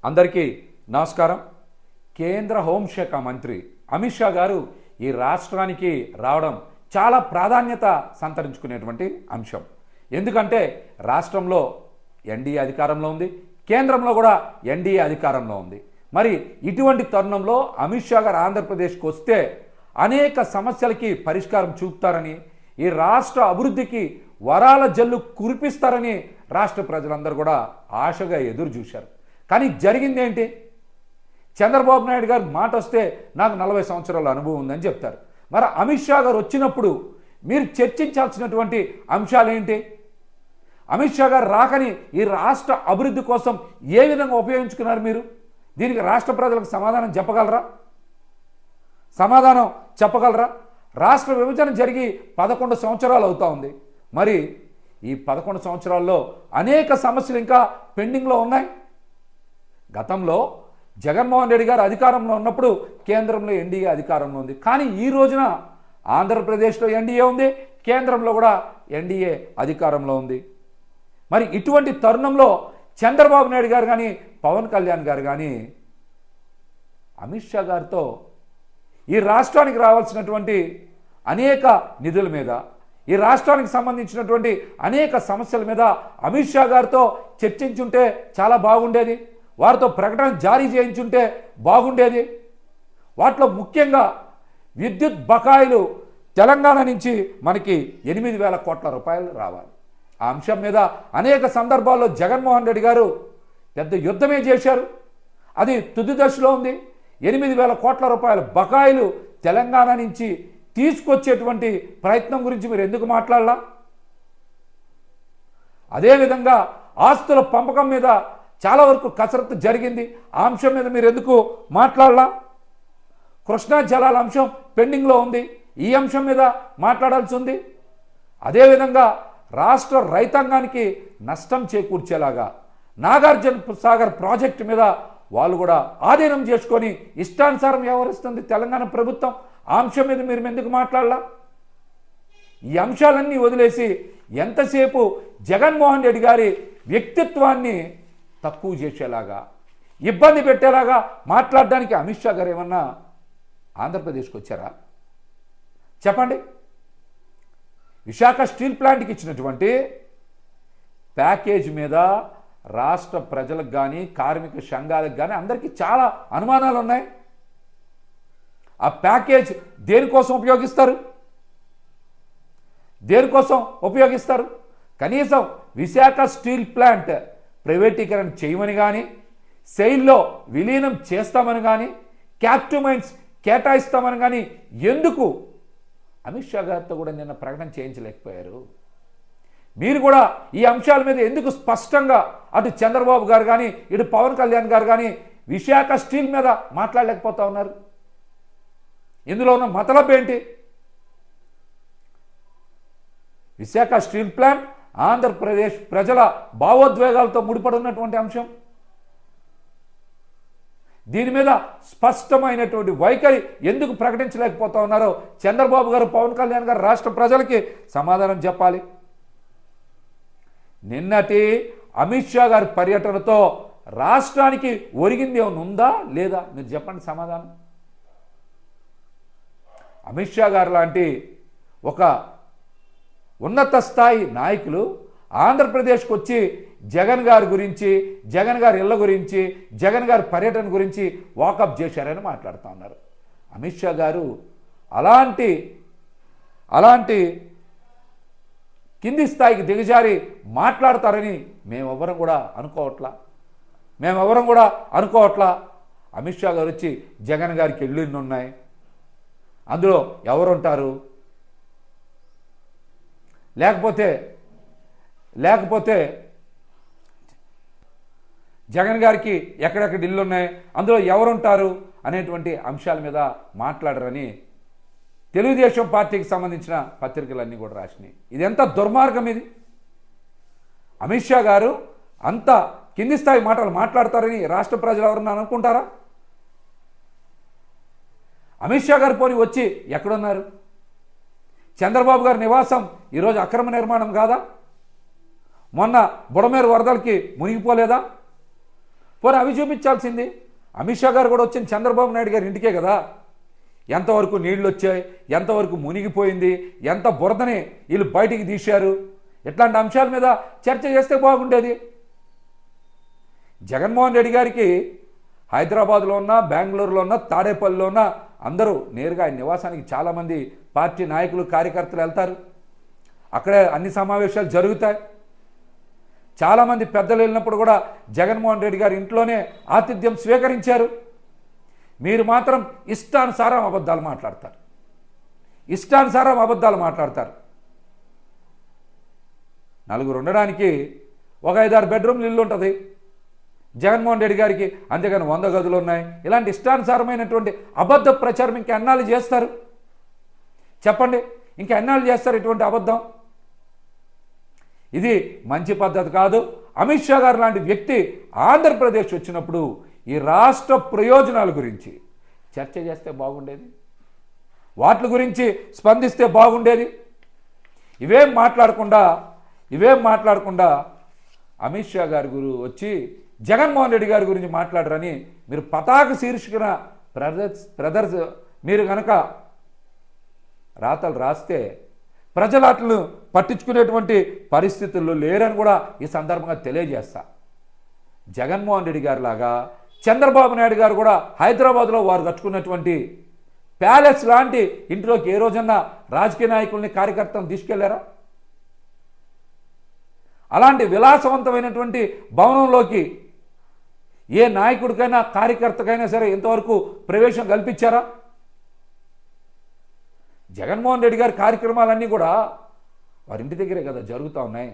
అందరికీ నమస్కారం. కేంద్ర హోంశాఖ మంత్రి అమిత్ షా గారు ఈ రాష్ట్రానికి రావడం చాలా ప్రాధాన్యత సంతరించుకునేటువంటి అంశం. ఎందుకంటే రాష్ట్రంలో ఎన్డీఏ అధికారంలో ఉంది, కేంద్రంలో కూడా ఎన్డీఏ అధికారంలో ఉంది. మరి ఇటువంటి తరుణంలో అమిత్ షా గారు ఆంధ్రప్రదేశ్కి వస్తే అనేక సమస్యలకి పరిష్కారం చూపుతారని, ఈ రాష్ట్ర అభివృద్ధికి వరాల జల్లు కురిపిస్తారని రాష్ట్ర ప్రజలందరూ కూడా ఆశగా ఎదురు చూశారు. కానీ జరిగింది ఏంటి? చంద్రబాబు నాయుడు గారు మాట వస్తే నాకు 40 సంవత్సరాల అనుభవం ఉందని చెప్తారు. మరి అమిత్ షా గారు వచ్చినప్పుడు మీరు చర్చించాల్సినటువంటి అంశాలు ఏంటి? అమిత్ షా గారు రాకని ఈ రాష్ట్ర అభివృద్ధి కోసం ఏ విధంగా ఉపయోగించుకున్నారు మీరు? దీనికి రాష్ట్ర ప్రజలకు సమాధానం చెప్పగలరా? రాష్ట్ర విభజన జరిగి 11 సంవత్సరాలు అవుతా ఉంది. మరి ఈ 11 సంవత్సరాల్లో అనేక సమస్యలు ఇంకా పెండింగ్లో ఉన్నాయి. గతంలో జగన్మోహన్ రెడ్డి గారు అధికారంలో ఉన్నప్పుడు కేంద్రంలో ఎన్డీఏ అధికారంలో ఉంది. కానీ ఈ రోజున ఆంధ్రప్రదేశ్లో ఎన్డీఏ ఉంది, కేంద్రంలో కూడా ఎన్డీఏ అధికారంలో ఉంది. మరి ఇటువంటి తరుణంలో చంద్రబాబు నాయుడు గారు కానీ పవన్ కళ్యాణ్ గారు కానీ అమిత్ షా గారితో ఈ రాష్ట్రానికి రావాల్సినటువంటి అనేక నిధుల మీద, ఈ రాష్ట్రానికి సంబంధించినటువంటి అనేక సమస్యల మీద అమిత్ షా గారితో చర్చించుంటే చాలా బాగుండేది. వారితో ప్రకటన జారీ చేయించుంటే బాగుండేది. వాటిలో ముఖ్యంగా విద్యుత్ బకాయిలు తెలంగాణ నుంచి మనకి 8,000 కోట్ల రూపాయలు రావాలి. ఆ అంశం మీద అనేక సందర్భాల్లో జగన్మోహన్ రెడ్డి గారు పెద్ద యుద్ధమే చేశారు. అది తుది దశలో ఉంది. 8,000 కోట్ల రూపాయల బకాయిలు తెలంగాణ నుంచి తీసుకొచ్చేటువంటి ప్రయత్నం గురించి మీరు ఎందుకు మాట్లాడాలా? అదేవిధంగా ఆస్తుల పంపకం మీద చాలా వరకు కసరత్తు జరిగింది. ఆ అంశం మీద మీరు ఎందుకు మాట్లాడాలా? కృష్ణా జలాల అంశం పెండింగ్లో ఉంది. ఈ అంశం మీద మాట్లాడాల్సి ఉంది. అదేవిధంగా రాష్ట్ర రైతాంగానికి నష్టం చేకూర్చేలాగా నాగార్జున సాగర్ ప్రాజెక్టు మీద వాళ్ళు కూడా ఆధీనం చేసుకొని ఇష్టానుసారం వ్యవహరిస్తుంది తెలంగాణ ప్రభుత్వం. ఆ అంశం మీద మీరు ఎందుకు మాట్లాడాలా? ఈ అంశాలన్నీ వదిలేసి ఎంతసేపు జగన్మోహన్ రెడ్డి గారి వ్యక్తిత్వాన్ని తక్కువ చేసేలాగా, ఇబ్బంది పెట్టేలాగా మాట్లాడడానికి అమిత్ షా గారు ఏమన్నా ఆంధ్రప్రదేశ్కి వచ్చారా? చెప్పండి. విశాఖ స్టీల్ ప్లాంట్కి ఇచ్చినటువంటి ప్యాకేజ్ మీద రాష్ట్ర ప్రజలకు కానీ కార్మిక సంఘాలకు కానీ అందరికీ చాలా అనుమానాలు ఉన్నాయి. ఆ ప్యాకేజ్ దేనికోసం ఉపయోగిస్తారు? కనీసం విశాఖ స్టీల్ ప్లాంట్ ప్రైవేటీకరణ చేయమని కానీ, సెయిల్లో విలీనం చేస్తామని కానీ, క్యాప్టివ్ మైన్స్ కేటాయిస్తామని కానీ ఎందుకు అమిత్ షా గారితో కూడా నిన్న ప్రకటన చేయించలేకపోయారు? మీరు కూడా ఈ అంశాల మీద ఎందుకు స్పష్టంగా అటు చంద్రబాబు గారు కానీ ఇటు పవన్ కళ్యాణ్ గారు కానీ విశాఖ స్టీల్ మీద మాట్లాడలేకపోతా ఉన్నారు? ఇందులో ఉన్న మతలబ్ ఏంటి? విశాఖ స్టీల్ ప్లాంట్ ఆంధ్రప్రదేశ్ ప్రజల భావోద్వేగాలతో ముడిపడి ఉన్నటువంటి అంశం. దీని మీద స్పష్టమైనటువంటి వైఖరి ఎందుకు ప్రకటించలేకపోతా ఉన్నారో చంద్రబాబు గారు, పవన్ కళ్యాణ్ గారు రాష్ట్ర ప్రజలకి సమాధానం చెప్పాలి. నిన్నటి అమిత్ షా గారి పర్యటనతో రాష్ట్రానికి ఒరిగింది ఏమైనా ఉందా లేదా? మీరు చెప్పండి సమాధానం. అమిత్ షా గారు లాంటి ఒక ఉన్నత స్థాయి నాయకులు ఆంధ్రప్రదేశ్కి వచ్చి జగన్ గారి గురించి, జగన్ గారి ఇళ్ల గురించి, జగన్ గారి పర్యటన గురించి వాకప్ చేశారని మాట్లాడుతూ ఉన్నారు. అమిత్ షా గారు అలాంటి కింది స్థాయికి దిగజారి మాట్లాడతారని మేమెవరం కూడా అనుకోవట్లా. అమిత్ షా గారు వచ్చి జగన్ గారికి ఇళ్ళు ఉన్నాయి, అందులో ఎవరుంటారు? లేకపోతే జగన్ గారికి ఎక్కడెక్కడ ఇళ్ళు ఉన్నాయి, అందులో ఎవరుంటారు అనేటువంటి అంశాల మీద మాట్లాడరని తెలుగుదేశం పార్టీకి సంబంధించిన పత్రికలన్నీ కూడా రాసినాయి. ఇది ఎంత దుర్మార్గం ఇది! అమిత్ షా గారు అంత కింది స్థాయి మాటలు మాట్లాడతారని రాష్ట్ర ప్రజలు ఎవరన్నా అనుకుంటారా? అమిత్ షా గారు పోని వచ్చి ఎక్కడున్నారు? చంద్రబాబు గారి నివాసం ఈరోజు అక్రమ నిర్మాణం కాదా? మొన్న బుడమేరు వరదలకి మునిగిపోలేదా? పోనీ అవి చూపించాల్సింది. అమిత్ షా గారు కూడా వచ్చింది చంద్రబాబు నాయుడు గారి ఇంటికే కదా. ఎంతవరకు నీళ్లు వచ్చాయి, ఎంతవరకు మునిగిపోయింది, ఎంత బురదని వీళ్ళు బయటికి తీశారు, ఇట్లాంటి అంశాల మీద చర్చ చేస్తే బాగుండేది. జగన్మోహన్ రెడ్డి గారికి హైదరాబాద్లో ఉన్న, బెంగళూరులో ఉన్న, తాడేపల్లిలో ఉన్న అందరూ నేరుగా ఆయన నివాసానికి చాలామంది పార్టీ నాయకులు, కార్యకర్తలు వెళ్తారు. అక్కడే అన్ని సమావేశాలు జరుగుతాయి. చాలామంది పెద్దలు వెళ్ళినప్పుడు కూడా జగన్మోహన్ రెడ్డి గారి ఇంట్లోనే ఆతిథ్యం స్వీకరించారు. మీరు మాత్రం ఇష్టానుసారం అబద్ధాలు మాట్లాడతారు, ఇష్టానుసారం అబద్ధాలు మాట్లాడతారు. నలుగురు ఉండడానికి ఒక 5-6 బెడ్రూమ్లు ఇల్లు ఉంటుంది జగన్మోహన్ రెడ్డి గారికి, అంతేగాని 100 గదులు ఉన్నాయి. ఇలాంటి ఇష్టానుసారమైనటువంటి అబద్ధ ప్రచారం ఇంకా ఎన్నాళ్ళు చేస్తారు చెప్పండి? ఇంకా ఎన్నాళ్ళు చేస్తారు ఇటువంటి అబద్ధం? ఇది మంచి పద్ధతి కాదు. అమిత్ షా గారు లాంటి వ్యక్తి ఆంధ్రప్రదేశ్ వచ్చినప్పుడు ఈ రాష్ట్ర ప్రయోజనాల గురించి చర్చ చేస్తే బాగుండేది, వాటి గురించి స్పందిస్తే బాగుండేది. ఇవేం మాట్లాడకుండా అమిత్ షా గారి గురు వచ్చి జగన్మోహన్ రెడ్డి గారి గురించి మాట్లాడరని మీరు పతాక శీర్షికన మీరు కనుక రాతలు రాస్తే ప్రజలు అట్లను పట్టించుకునేటువంటి పరిస్థితుల్లో లేరని కూడా ఈ సందర్భంగా తెలియజేస్తా. జగన్మోహన్ రెడ్డి గారి లాగా చంద్రబాబు నాయుడు గారు కూడా హైదరాబాద్లో వారు కట్టుకున్నటువంటి ప్యాలెస్ లాంటి ఇంట్లోకి ఏ రోజన్నా రాజకీయ నాయకుల్ని, కార్యకర్తలను తీసుకెళ్లారా? అలాంటి విలాసవంతమైనటువంటి భవనంలోకి ఏ నాయకుడికైనా, కార్యకర్తకైనా సరే ఇంతవరకు ప్రవేశం కల్పించారా? జగన్మోహన్ రెడ్డి గారి కార్యక్రమాలన్నీ కూడా వారింటి దగ్గరే కదా జరుగుతూ ఉన్నాయి.